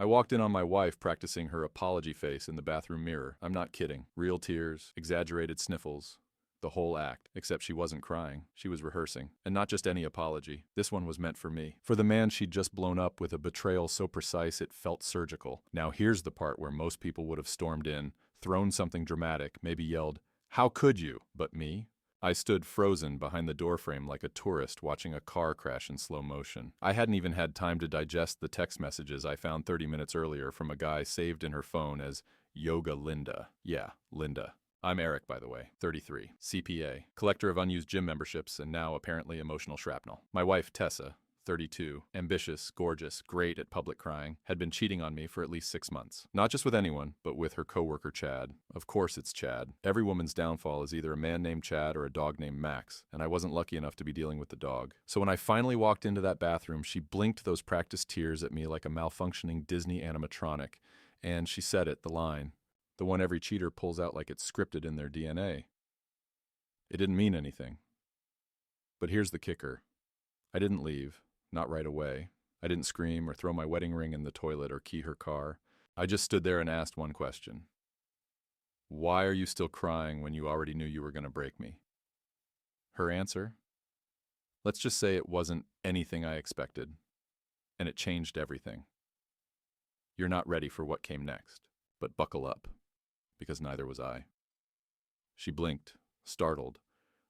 I walked in on my wife practicing her apology face in the bathroom mirror. I'm not kidding. Real tears, exaggerated sniffles, the whole act. Except she wasn't crying. She was rehearsing. And not just any apology. This one was meant for me. For the man she'd just blown up with a betrayal so precise it felt surgical. Now here's the part where most people would have stormed in, thrown something dramatic, maybe yelled, "How could you?" But me? I stood frozen behind the doorframe like a tourist watching a car crash in slow motion. I hadn't even had time to digest the text messages I found 30 minutes earlier from a guy saved in her phone as Yoga Linda. Yeah, Linda. I'm Eric, by the way, 33, CPA, collector of unused gym memberships, and now apparently emotional shrapnel. My wife, Tessa, 32, ambitious, gorgeous, great at public crying, had been cheating on me for at least 6 months. Not just with anyone, but with her coworker Chad. Of course it's Chad. Every woman's downfall is either a man named Chad or a dog named Max, and I wasn't lucky enough to be dealing with the dog. So when I finally walked into that bathroom, she blinked those practiced tears at me like a malfunctioning Disney animatronic, and she said it, the line, the one every cheater pulls out like it's scripted in their DNA. It didn't mean anything. But here's the kicker. I didn't leave. Not right away. I didn't scream or throw my wedding ring in the toilet or key her car. I just stood there and asked one question. Why are you still crying when you already knew you were going to break me? Her answer? Let's just say it wasn't anything I expected, and it changed everything. You're not ready for what came next, but buckle up, because neither was I. She blinked, startled,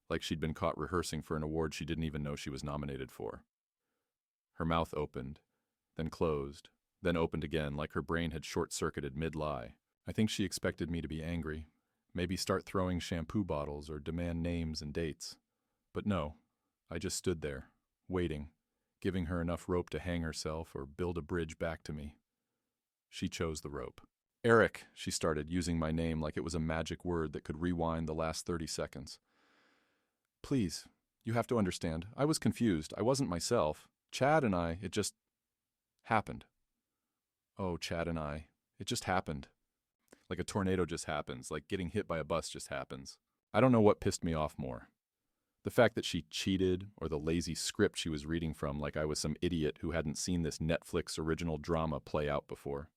like she'd been caught rehearsing for an award she didn't even know she was nominated for. Her mouth opened, then closed, then opened again like her brain had short-circuited mid-lie. I think she expected me to be angry, maybe start throwing shampoo bottles or demand names and dates. But no, I just stood there, waiting, giving her enough rope to hang herself or build a bridge back to me. She chose the rope. Eric, she started, using my name like it was a magic word that could rewind the last 30 seconds. Please, you have to understand, I was confused. I wasn't myself. Chad and I, it just happened. Oh, Chad and I, it just happened. Like a tornado just happens, like getting hit by a bus just happens. I don't know what pissed me off more. The fact that she cheated, or the lazy script she was reading from like I was some idiot who hadn't seen this Netflix original drama play out before.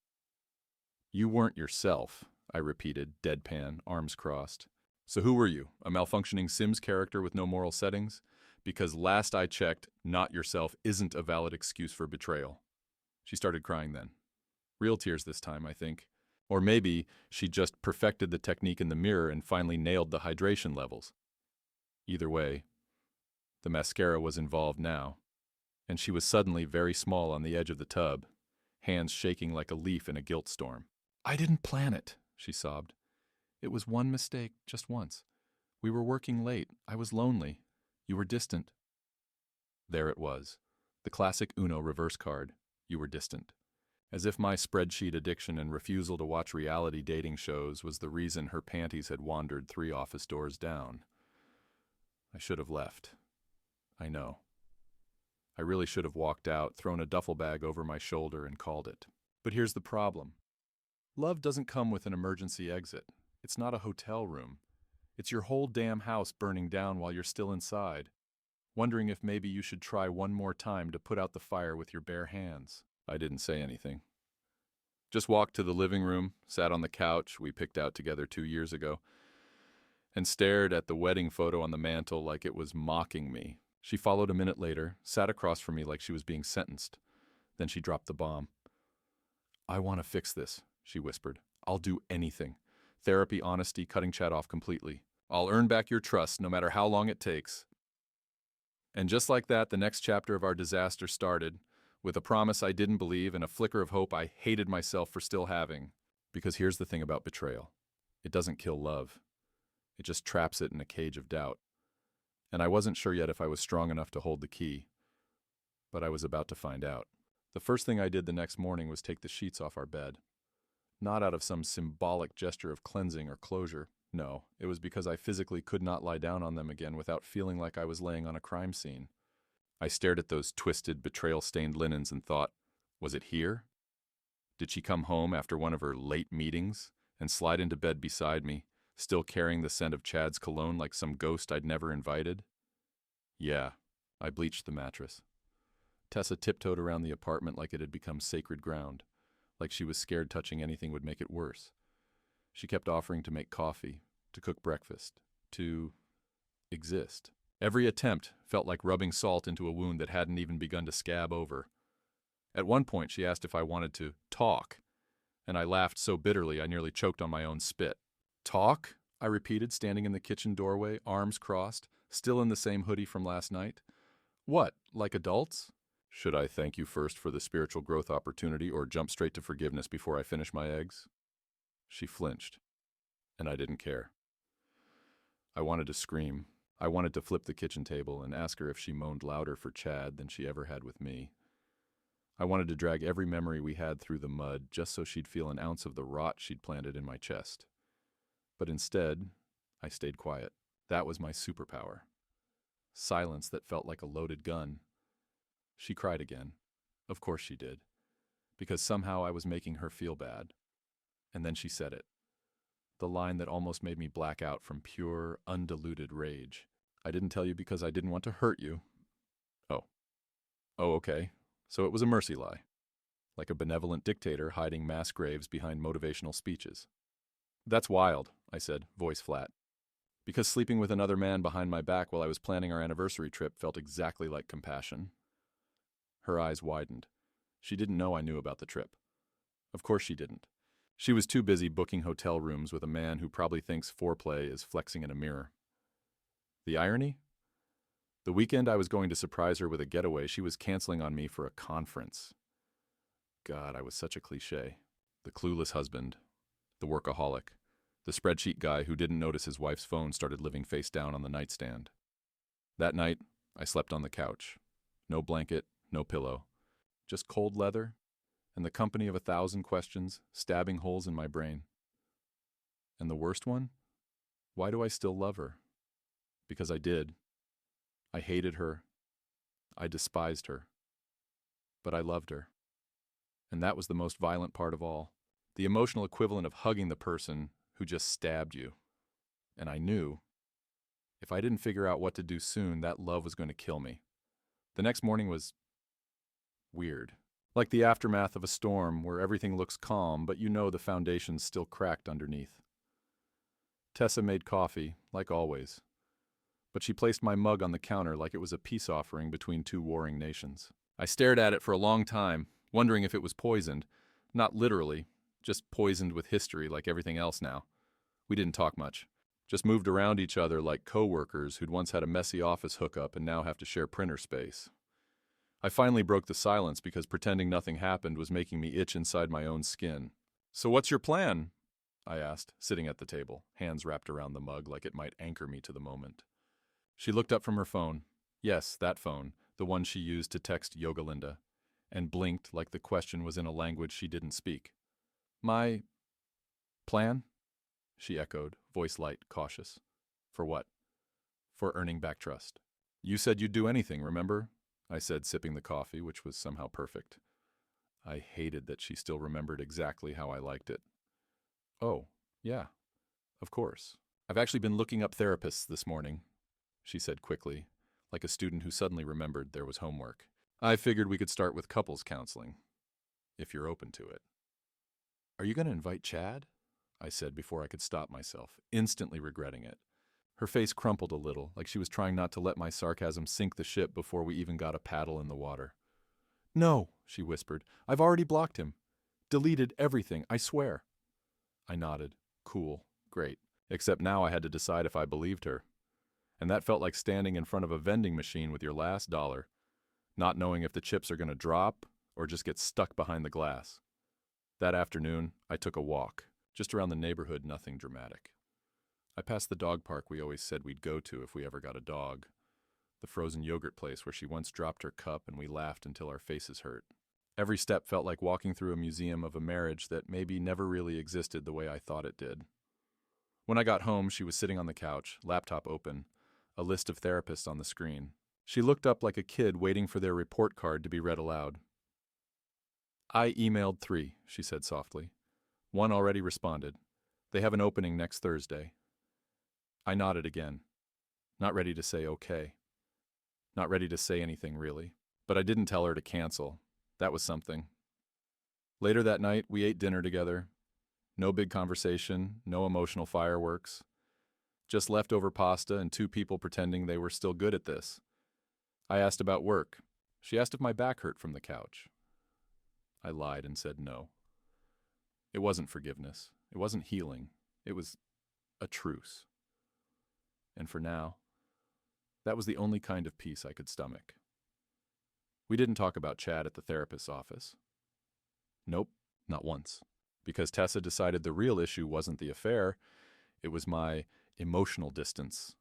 You weren't yourself, I repeated, deadpan, arms crossed. So who were you? A malfunctioning Sims character with no moral settings? Because last I checked, not yourself isn't a valid excuse for betrayal. She started crying then. Real tears this time, I think. Or maybe she just perfected the technique in the mirror and finally nailed the hydration levels. Either way, the mascara was involved now, and she was suddenly very small on the edge of the tub, hands shaking like a leaf in a guilt storm. I didn't plan it, she sobbed. It was one mistake, just once. We were working late. I was lonely. You were distant. There it was. The classic Uno reverse card. You were distant. As if my spreadsheet addiction and refusal to watch reality dating shows was the reason her panties had wandered 3 office doors down. I should have left. I know. I really should have walked out, thrown a duffel bag over my shoulder, and called it. But here's the problem. Love doesn't come with an emergency exit. It's not a hotel room. It's your whole damn house burning down while you're still inside, wondering if maybe you should try one more time to put out the fire with your bare hands. I didn't say anything. Just walked to the living room, sat on the couch we picked out together 2 years ago, and stared at the wedding photo on the mantel like it was mocking me. She followed a minute later, sat across from me like she was being sentenced. Then she dropped the bomb. I want to fix this, she whispered. I'll do anything. Therapy, honesty, cutting Chad off completely. I'll earn back your trust no matter how long it takes. And just like that, the next chapter of our disaster started, with a promise I didn't believe and a flicker of hope I hated myself for still having. Because here's the thing about betrayal. It doesn't kill love. It just traps it in a cage of doubt. And I wasn't sure yet if I was strong enough to hold the key. But I was about to find out. The first thing I did the next morning was take the sheets off our bed. Not out of some symbolic gesture of cleansing or closure. No, it was because I physically could not lie down on them again without feeling like I was laying on a crime scene. I stared at those twisted, betrayal-stained linens and thought, was it here? Did she come home after one of her late meetings and slide into bed beside me, still carrying the scent of Chad's cologne like some ghost I'd never invited? Yeah, I bleached the mattress. Tessa tiptoed around the apartment like it had become sacred ground, like she was scared touching anything would make it worse. She kept offering to make coffee, to cook breakfast, to exist. Every attempt felt like rubbing salt into a wound that hadn't even begun to scab over. At one point, she asked if I wanted to talk, and I laughed so bitterly I nearly choked on my own spit. Talk? I repeated, standing in the kitchen doorway, arms crossed, still in the same hoodie from last night. What, like adults? Should I thank you first for the spiritual growth opportunity or jump straight to forgiveness before I finish my eggs? She flinched, and I didn't care. I wanted to scream. I wanted to flip the kitchen table and ask her if she moaned louder for Chad than she ever had with me. I wanted to drag every memory we had through the mud just so she'd feel an ounce of the rot she'd planted in my chest. But instead, I stayed quiet. That was my superpower. Silence that felt like a loaded gun. She cried again. Of course she did. Because somehow I was making her feel bad. And then she said it. The line that almost made me black out from pure, undiluted rage. I didn't tell you because I didn't want to hurt you. Oh. Oh, okay. So it was a mercy lie. Like a benevolent dictator hiding mass graves behind motivational speeches. That's wild, I said, voice flat. Because sleeping with another man behind my back while I was planning our anniversary trip felt exactly like compassion. Her eyes widened. She didn't know I knew about the trip. Of course she didn't. She was too busy booking hotel rooms with a man who probably thinks foreplay is flexing in a mirror. The irony? The weekend I was going to surprise her with a getaway, she was canceling on me for a conference. God, I was such a cliché. The clueless husband. The workaholic. The spreadsheet guy who didn't notice his wife's phone started living face down on the nightstand. That night, I slept on the couch. No blanket, no pillow. Just cold leather and the company of 1,000 questions stabbing holes in my brain. And the worst one? Why do I still love her? Because I did. I hated her. I despised her. But I loved her. And that was the most violent part of all. The emotional equivalent of hugging the person who just stabbed you. And I knew, if I didn't figure out what to do soon, that love was going to kill me. The next morning was weird. Like the aftermath of a storm where everything looks calm, but you know the foundation's still cracked underneath. Tessa made coffee, like always. But she placed my mug on the counter like it was a peace offering between two warring nations. I stared at it for a long time, wondering if it was poisoned. Not literally, just poisoned with history like everything else now. We didn't talk much. Just moved around each other like co-workers who'd once had a messy office hookup and now have to share printer space. I finally broke the silence because pretending nothing happened was making me itch inside my own skin. "So what's your plan?" I asked, sitting at the table, hands wrapped around the mug like it might anchor me to the moment. She looked up from her phone. Yes, that phone, the one she used to text Yogalinda, and blinked like the question was in a language she didn't speak. "My plan?" she echoed, voice light, cautious. "For what?" "For earning back trust." "You said you'd do anything, remember?" I said, sipping the coffee, which was somehow perfect. I hated that she still remembered exactly how I liked it. "Oh, yeah, of course. I've actually been looking up therapists this morning," she said quickly, like a student who suddenly remembered there was homework. "I figured we could start with couples counseling, if you're open to it." "Are you going to invite Chad?" I said before I could stop myself, instantly regretting it. Her face crumpled a little, like she was trying not to let my sarcasm sink the ship before we even got a paddle in the water. "No," she whispered. "I've already blocked him. Deleted everything, I swear." I nodded. Cool. Great. Except now I had to decide if I believed her. And that felt like standing in front of a vending machine with your last dollar, not knowing if the chips are going to drop or just get stuck behind the glass. That afternoon, I took a walk, just around the neighborhood, nothing dramatic. I passed the dog park we always said we'd go to if we ever got a dog. The frozen yogurt place where she once dropped her cup and we laughed until our faces hurt. Every step felt like walking through a museum of a marriage that maybe never really existed the way I thought it did. When I got home, she was sitting on the couch, laptop open, a list of therapists on the screen. She looked up like a kid waiting for their report card to be read aloud. "I emailed 3, she said softly. 1 already responded. They have an opening next Thursday." I nodded again, not ready to say okay. Not ready to say anything, really. But I didn't tell her to cancel. That was something. Later that night, we ate dinner together. No big conversation, no emotional fireworks. Just leftover pasta and two people pretending they were still good at this. I asked about work. She asked if my back hurt from the couch. I lied and said no. It wasn't forgiveness. It wasn't healing. It was a truce. And for now, that was the only kind of peace I could stomach. We didn't talk about Chad at the therapist's office. Nope, not once. Because Tessa decided the real issue wasn't the affair, it was my emotional distance,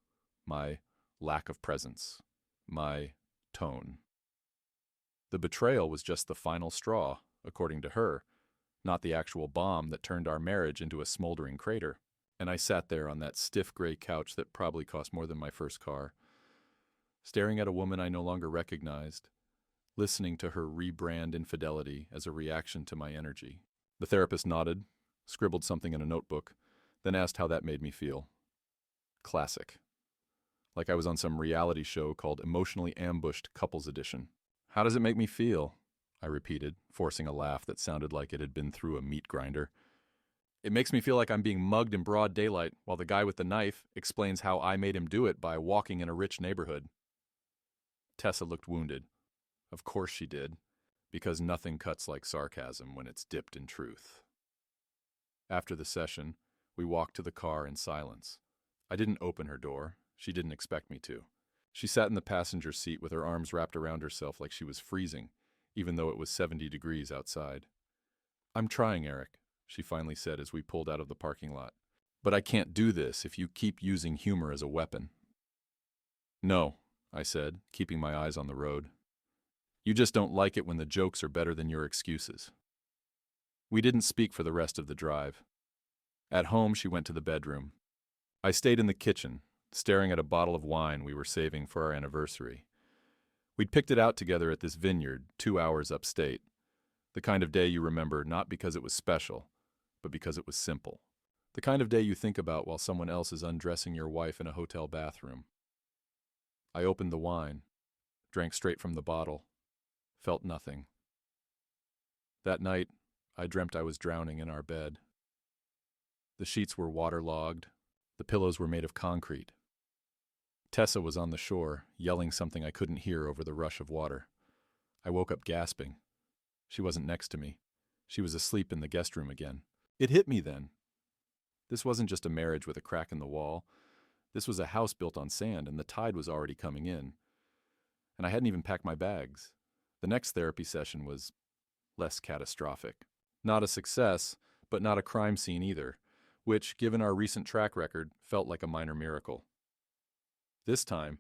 my lack of presence, my tone. The betrayal was just the final straw, according to her, not the actual bomb that turned our marriage into a smoldering crater. And I sat there on that stiff gray couch that probably cost more than my first car, staring at a woman I no longer recognized, listening to her rebrand infidelity as a reaction to my energy. The therapist nodded, scribbled something in a notebook, then asked how that made me feel. Classic. Like I was on some reality show called Emotionally Ambushed Couples Edition. How does it make me feel? I repeated, forcing a laugh that sounded like it had been through a meat grinder. It makes me feel like I'm being mugged in broad daylight while the guy with the knife explains how I made him do it by walking in a rich neighborhood. Tessa looked wounded. Of course she did, because nothing cuts like sarcasm when it's dipped in truth. After the session, we walked to the car in silence. I didn't open her door. She didn't expect me to. She sat in the passenger seat with her arms wrapped around herself like she was freezing, even though it was 70 degrees outside. I'm trying, Eric, she finally said as we pulled out of the parking lot. But I can't do this if you keep using humor as a weapon. No, I said, keeping my eyes on the road. You just don't like it when the jokes are better than your excuses. We didn't speak for the rest of the drive. At home, she went to the bedroom. I stayed in the kitchen, staring at a bottle of wine we were saving for our anniversary. We'd picked it out together at this vineyard 2 hours upstate, the kind of day you remember not because it was special, but because it was simple. The kind of day you think about while someone else is undressing your wife in a hotel bathroom. I opened the wine, drank straight from the bottle, felt nothing. That night, I dreamt I was drowning in our bed. The sheets were waterlogged. The pillows were made of concrete. Tessa was on the shore, yelling something I couldn't hear over the rush of water. I woke up gasping. She wasn't next to me. She was asleep in the guest room again. It hit me then. This wasn't just a marriage with a crack in the wall. This was a house built on sand, and the tide was already coming in. And I hadn't even packed my bags. The next therapy session was less catastrophic. Not a success, but not a crime scene either, which, given our recent track record, felt like a minor miracle. This time,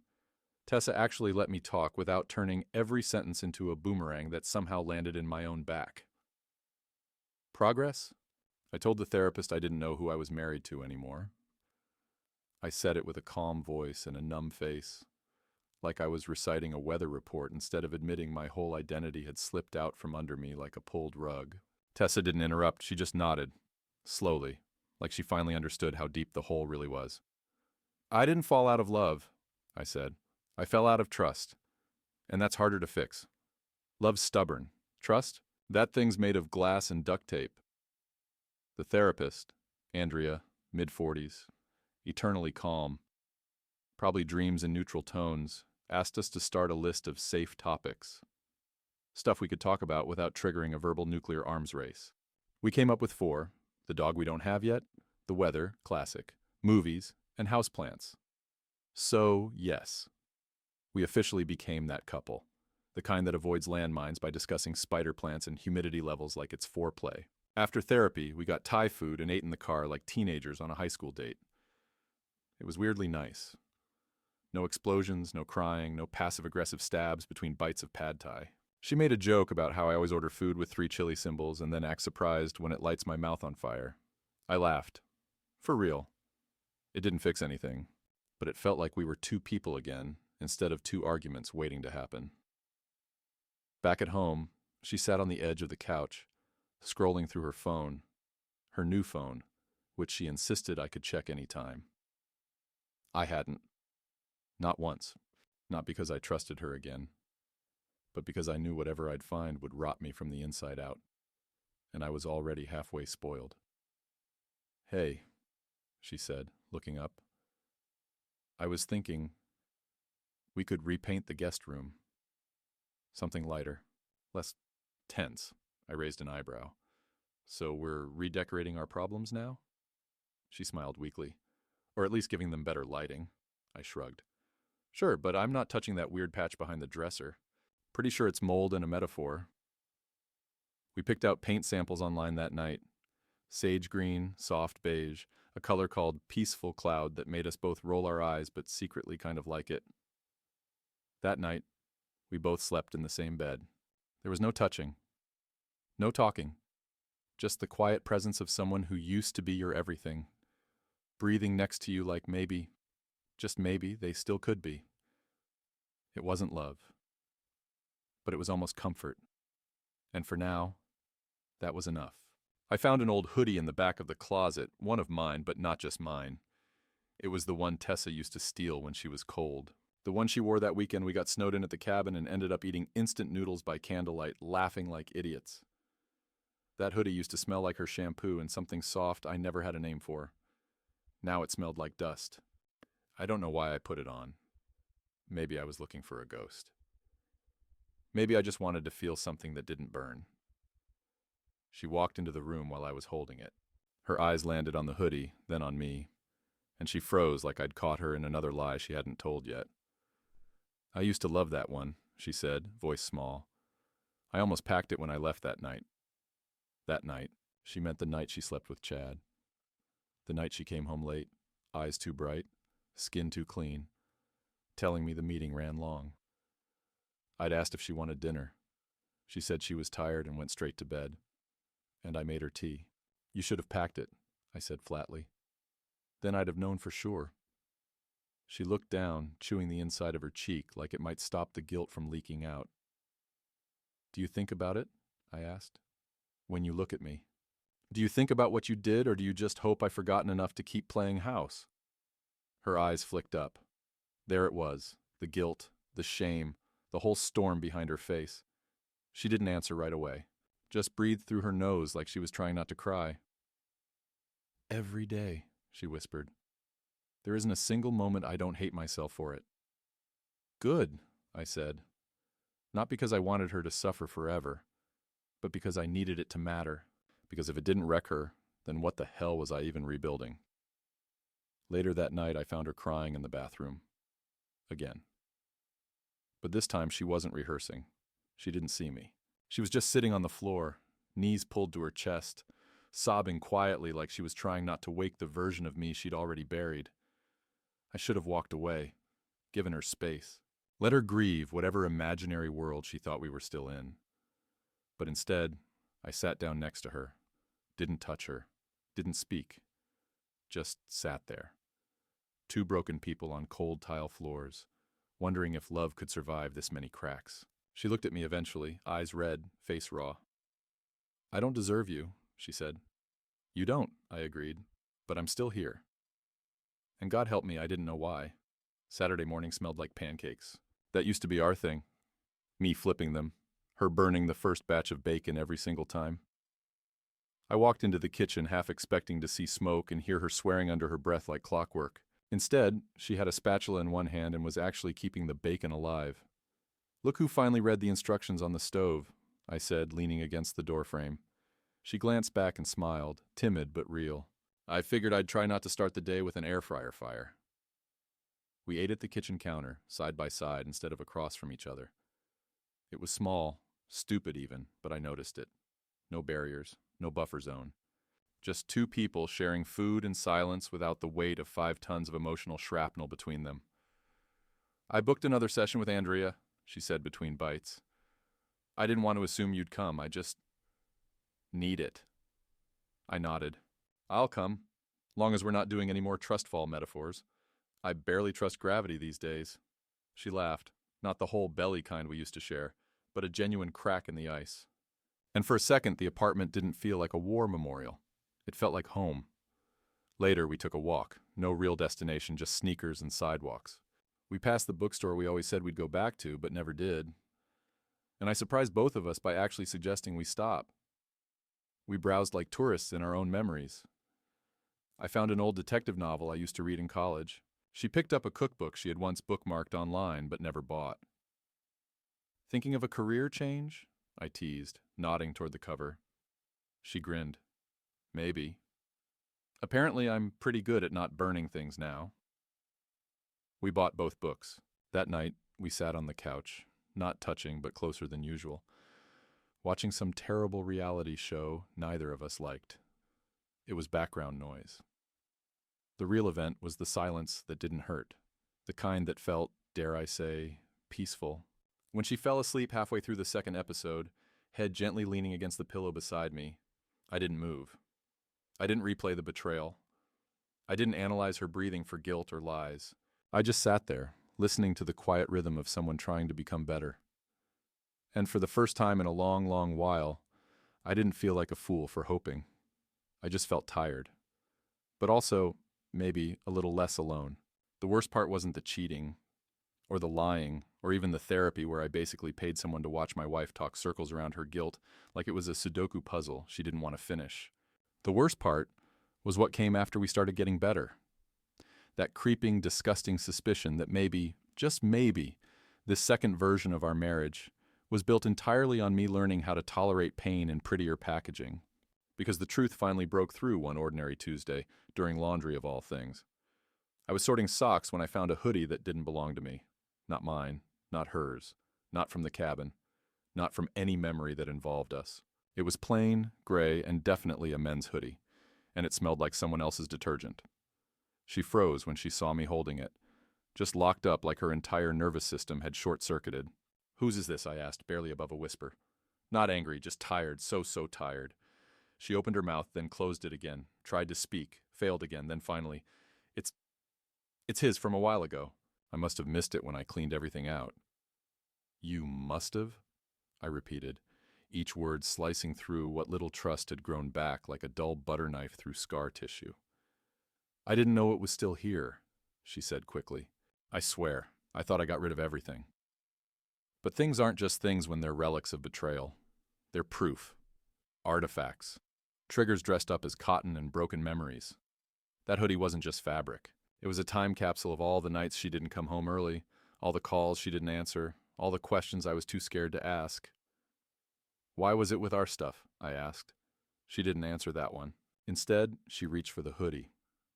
Tessa actually let me talk without turning every sentence into a boomerang that somehow landed in my own back. Progress? I told the therapist I didn't know who I was married to anymore. I said it with a calm voice and a numb face, like I was reciting a weather report instead of admitting my whole identity had slipped out from under me like a pulled rug. Tessa didn't interrupt, she just nodded, slowly, like she finally understood how deep the hole really was. I didn't fall out of love, I said. I fell out of trust, and that's harder to fix. Love's stubborn. Trust? That thing's made of glass and duct tape. The therapist, Andrea, mid-40s, eternally calm, probably dreams in neutral tones, asked us to start a list of safe topics. Stuff we could talk about without triggering a verbal nuclear arms race. We came up with 4, the dog we don't have yet, the weather, classic, movies, and houseplants. So, yes. We officially became that couple, the kind that avoids landmines by discussing spider plants and humidity levels like it's foreplay. After therapy, we got Thai food and ate in the car like teenagers on a high school date. It was weirdly nice. No explosions, no crying, no passive-aggressive stabs between bites of pad thai. She made a joke about how I always order food with 3 chili symbols and then act surprised when it lights my mouth on fire. I laughed. For real. It didn't fix anything, but it felt like we were 2 people again, instead of 2 arguments waiting to happen. Back at home, she sat on the edge of the couch, scrolling through her phone, her new phone, which she insisted I could check any time. I hadn't. Not once. Not because I trusted her again, but because I knew whatever I'd find would rot me from the inside out. and I was already halfway spoiled. "Hey," she said, looking up. "I was thinking we could repaint the guest room. Something lighter, less tense." I raised an eyebrow. "So we're redecorating our problems now?" She smiled weakly. "Or at least giving them better lighting." I shrugged. "Sure, but I'm not touching that weird patch behind the dresser. Pretty sure it's mold and a metaphor." We picked out paint samples online that night. Sage green, soft beige, a color called Peaceful Cloud that made us both roll our eyes but secretly kind of like it. That night, we both slept in the same bed. There was no touching, no talking, just the quiet presence of someone who used to be your everything, breathing next to you like maybe, just maybe, they still could be. It wasn't love, but it was almost comfort. And for now, that was enough. I found an old hoodie in the back of the closet, one of mine, but not just mine. It was the one Tessa used to steal when she was cold. The one she wore that weekend we got snowed in at the cabin and ended up eating instant noodles by candlelight, laughing like idiots. That hoodie used to smell like her shampoo and something soft I never had a name for. Now it smelled like dust. I don't know why I put it on. Maybe I was looking for a ghost. Maybe I just wanted to feel something that didn't burn. She walked into the room while I was holding it. Her eyes landed on the hoodie, then on me, and she froze like I'd caught her in another lie she hadn't told yet. "I used to love that one," she said, voice small. "I almost packed it when I left that night." That night, she meant the night she slept with Chad. The night she came home late, eyes too bright, skin too clean, telling me the meeting ran long. I'd asked if she wanted dinner. She said she was tired and went straight to bed. And I made her tea. "You should have packed it," I said flatly. "Then I'd have known for sure." She looked down, chewing the inside of her cheek like it might stop the guilt from leaking out. "Do you think about it?" I asked. "When you look at me. Do you think about what you did, or do you just hope I've forgotten enough to keep playing house?" Her eyes flicked up. There it was, the guilt, the shame, the whole storm behind her face. She didn't answer right away. Just breathed through her nose like she was trying not to cry. "Every day," she whispered. "There isn't a single moment I don't hate myself for it." "Good," I said. Not because I wanted her to suffer forever, but because I needed it to matter. Because if it didn't wreck her, then what the hell was I even rebuilding? Later that night, I found her crying in the bathroom. Again. But this time she wasn't rehearsing. She didn't see me. She was just sitting on the floor, knees pulled to her chest, sobbing quietly like she was trying not to wake the version of me she'd already buried. I should have walked away, given her space. Let her grieve whatever imaginary world she thought we were still in. But instead, I sat down next to her, didn't touch her, didn't speak, just sat there. Two broken people on cold tile floors, wondering if love could survive this many cracks. She looked at me eventually, eyes red, face raw. "I don't deserve you," she said. "You don't," I agreed, "but I'm still here." And God help me, I didn't know why. Saturday morning smelled like pancakes. That used to be our thing. Me flipping them, her burning the first batch of bacon every single time. I walked into the kitchen half expecting to see smoke and hear her swearing under her breath like clockwork. Instead, she had a spatula in one hand and was actually keeping the bacon alive. "Look who finally read the instructions on the stove," I said, leaning against the doorframe. She glanced back and smiled, timid but real. I figured I'd try not to start the day with an air fryer fire. We ate at the kitchen counter, side by side instead of across from each other. It was small, stupid even, but I noticed it. No barriers, no buffer zone. Just two people sharing food in silence without the weight of 5 tons of emotional shrapnel between them. "I booked another session with Andrea," she said between bites. "I didn't want to assume you'd come, I just need it." I nodded. "I'll come, long as we're not doing any more trust fall metaphors. I barely trust gravity these days." She laughed, not the whole belly kind we used to share, but a genuine crack in the ice. And for a second, the apartment didn't feel like a war memorial. It felt like home. Later, we took a walk. No real destination, just sneakers and sidewalks. We passed the bookstore we always said we'd go back to, but never did. And I surprised both of us by actually suggesting we stop. We browsed like tourists in our own memories. I found an old detective novel I used to read in college. She picked up a cookbook she had once bookmarked online but never bought. Thinking of a career change? I teased, nodding toward the cover. She grinned. Maybe. Apparently, I'm pretty good at not burning things now. We bought both books. That night, we sat on the couch, not touching but closer than usual, watching some terrible reality show neither of us liked. It was background noise. The real event was the silence that didn't hurt, the kind that felt, dare I say, peaceful. When she fell asleep halfway through the second episode, head gently leaning against the pillow beside me, I didn't move. I didn't replay the betrayal. I didn't analyze her breathing for guilt or lies. I just sat there, listening to the quiet rhythm of someone trying to become better. And for the first time in a long, long while, I didn't feel like a fool for hoping. I just felt tired. But also, maybe, a little less alone. The worst part wasn't the cheating, or the lying, or even the therapy where I basically paid someone to watch my wife talk circles around her guilt like it was a Sudoku puzzle she didn't want to finish. The worst part was what came after we started getting better. That creeping, disgusting suspicion that maybe, just maybe, this second version of our marriage was built entirely on me learning how to tolerate pain in prettier packaging. Because the truth finally broke through one ordinary Tuesday, during laundry of all things. I was sorting socks when I found a hoodie that didn't belong to me. Not mine, not hers, not from the cabin, not from any memory that involved us. It was plain, gray, and definitely a men's hoodie, and it smelled like someone else's detergent. She froze when she saw me holding it, just locked up like her entire nervous system had short-circuited. "Whose is this?" I asked, barely above a whisper. Not angry, just tired, so tired. She opened her mouth, then closed it again, tried to speak, failed again, then finally, It's his from a while ago. I must have missed it when I cleaned everything out." "You must have?" I repeated, each word slicing through what little trust had grown back like a dull butter knife through scar tissue. "I didn't know it was still here," she said quickly. "I swear, I thought I got rid of everything." But things aren't just things when they're relics of betrayal. They're proof. Artifacts. Triggers dressed up as cotton and broken memories. That hoodie wasn't just fabric. It was a time capsule of all the nights she didn't come home early, all the calls she didn't answer, all the questions I was too scared to ask. "Why was it with our stuff?" I asked. She didn't answer that one. Instead, she reached for the hoodie,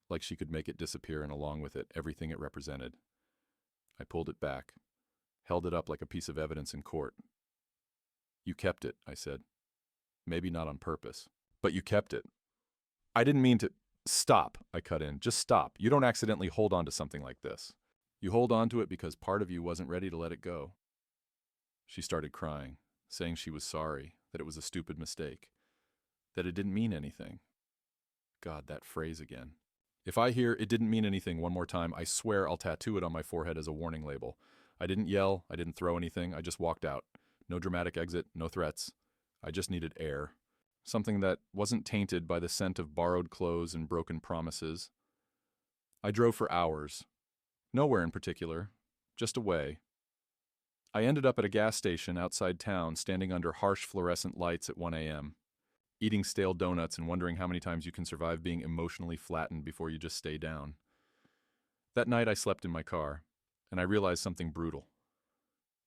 like she could make it disappear and along with it, everything it represented. I pulled it back, held it up like a piece of evidence in court. "You kept it," I said. "Maybe not on purpose, but you kept it." "I didn't mean to—" "Stop," I cut in. "Just stop. You don't accidentally hold on to something like this. You hold on to it because part of you wasn't ready to let it go." She started crying, saying she was sorry, that it was a stupid mistake, that it didn't mean anything. God, that phrase again. If I hear "it didn't mean anything" one more time, I swear I'll tattoo it on my forehead as a warning label. I didn't yell, I didn't throw anything, I just walked out. No dramatic exit, no threats. I just needed air. Something that wasn't tainted by the scent of borrowed clothes and broken promises. I drove for hours. Nowhere in particular, just away. I ended up at a gas station outside town, standing under harsh fluorescent lights at 1 a.m., eating stale donuts and wondering how many times you can survive being emotionally flattened before you just stay down. That night I slept in my car, and I realized something brutal.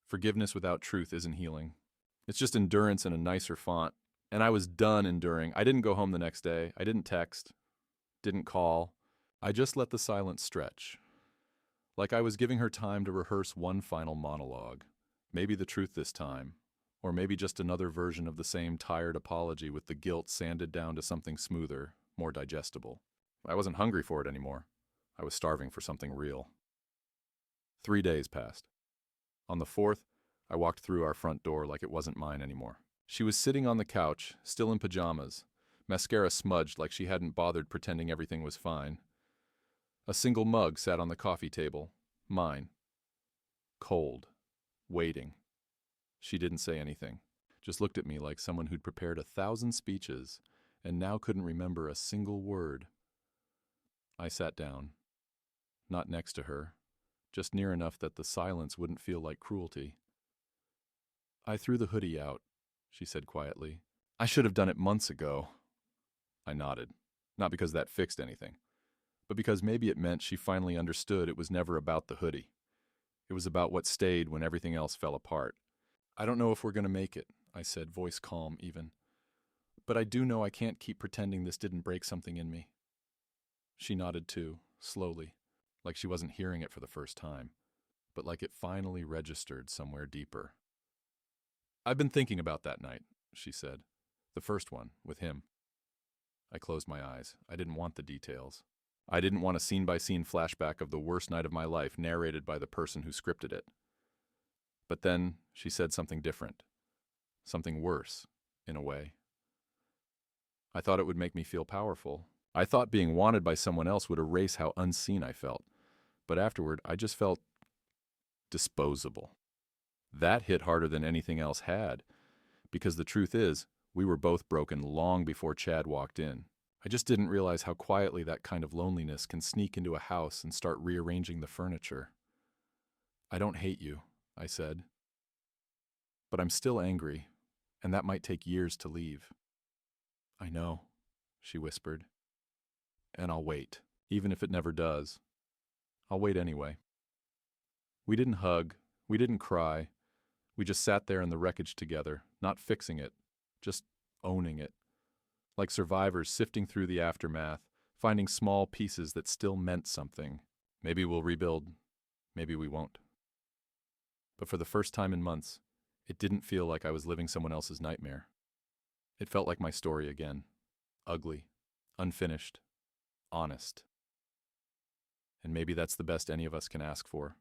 Forgiveness without truth isn't healing. It's just endurance in a nicer font. And I was done enduring. I didn't go home the next day. I didn't text. Didn't call. I just let the silence stretch. Like I was giving her time to rehearse one final monologue. Maybe the truth this time. Or maybe just another version of the same tired apology with the guilt sanded down to something smoother, more digestible. I wasn't hungry for it anymore. I was starving for something real. 3 days passed. On the 4th, I walked through our front door like it wasn't mine anymore. She was sitting on the couch, still in pajamas, mascara smudged like she hadn't bothered pretending everything was fine. A single mug sat on the coffee table, mine. Cold. Waiting. She didn't say anything, just looked at me like someone who'd prepared 1,000 speeches and now couldn't remember a single word. I sat down. Not next to her, just near enough that the silence wouldn't feel like cruelty. "I threw the hoodie out," she said quietly, I should have done it months ago. I nodded. Not because that fixed anything, but because maybe it meant she finally understood it was never about the hoodie. It was about what stayed when everything else fell apart. I don't know if we're going to make it, I said, voice calm even. But I do know I can't keep pretending this didn't break something in me. She nodded too, slowly, like she wasn't hearing it for the first time, but like it finally registered somewhere deeper. I've been thinking about that night, she said. The first one, with him. I closed my eyes. I didn't want the details. I didn't want a scene-by-scene flashback of the worst night of my life narrated by the person who scripted it. But then she said something different. Something worse, in a way. I thought it would make me feel powerful. I thought being wanted by someone else would erase how unseen I felt. But afterward, I just felt disposable. That hit harder than anything else had, because the truth is, we were both broken long before Chad walked in. I just didn't realize how quietly that kind of loneliness can sneak into a house and start rearranging the furniture. I don't hate you, I said. But I'm still angry, and that might take years to leave. I know, she whispered. And I'll wait, even if it never does. I'll wait anyway. We didn't hug, we didn't cry. We just sat there in the wreckage together, not fixing it, just owning it. Like survivors sifting through the aftermath, finding small pieces that still meant something. Maybe we'll rebuild, maybe we won't. But for the first time in months, it didn't feel like I was living someone else's nightmare. It felt like my story again. Ugly, unfinished, honest. And maybe that's the best any of us can ask for.